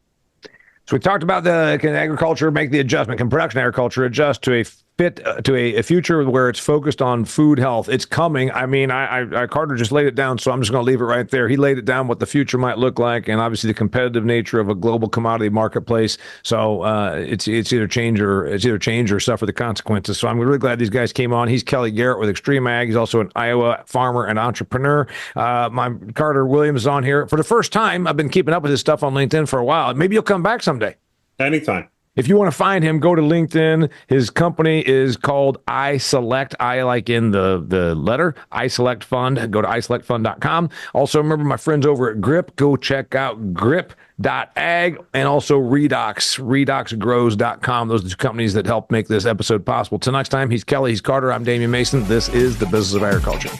So we talked about can agriculture make the adjustment? Can production agriculture adjust to a future where it's focused on food health? It's coming. I mean, Carter just laid it down, so I'm just going to leave it right there. He laid it down what the future might look like, and obviously the competitive nature of a global commodity marketplace. So it's either change or suffer the consequences. So I'm really glad these guys came on. He's Kelly Garrett with Extreme Ag. He's also an Iowa farmer and entrepreneur. My Carter Williams is on here for the first time. I've been keeping up with his stuff on LinkedIn for a while. Maybe you'll come back someday. Anytime. If you want to find him, go to LinkedIn. His company is called iSelect, I like in the letter, iSelect Fund. Go to iselectfund.com. Also, remember my friends over at Gripp. Go check out Gripp.ag and also Redox, redoxgrows.com. Those are the two companies that help make this episode possible. Till next time, he's Kelly, he's Carter, I'm Damian Mason. This is The Business of Agriculture.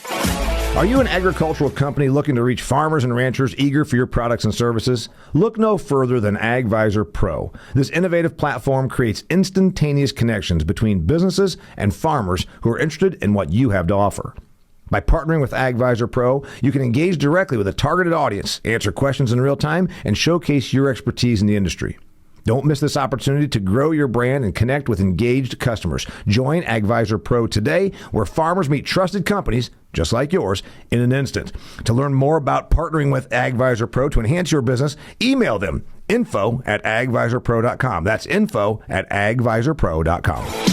Are you an agricultural company looking to reach farmers and ranchers eager for your products and services? Look no further than AGvisorPRO. This innovative platform creates instantaneous connections between businesses and farmers who are interested in what you have to offer. By partnering with AGvisorPRO, you can engage directly with a targeted audience, answer questions in real time, and showcase your expertise in the industry. Don't miss this opportunity to grow your brand and connect with engaged customers. Join AGvisorPRO today, where farmers meet trusted companies just like yours in an instant. To learn more about partnering with AGvisorPRO to enhance your business, email them info@agvisorpro.com. That's info@agvisorpro.com.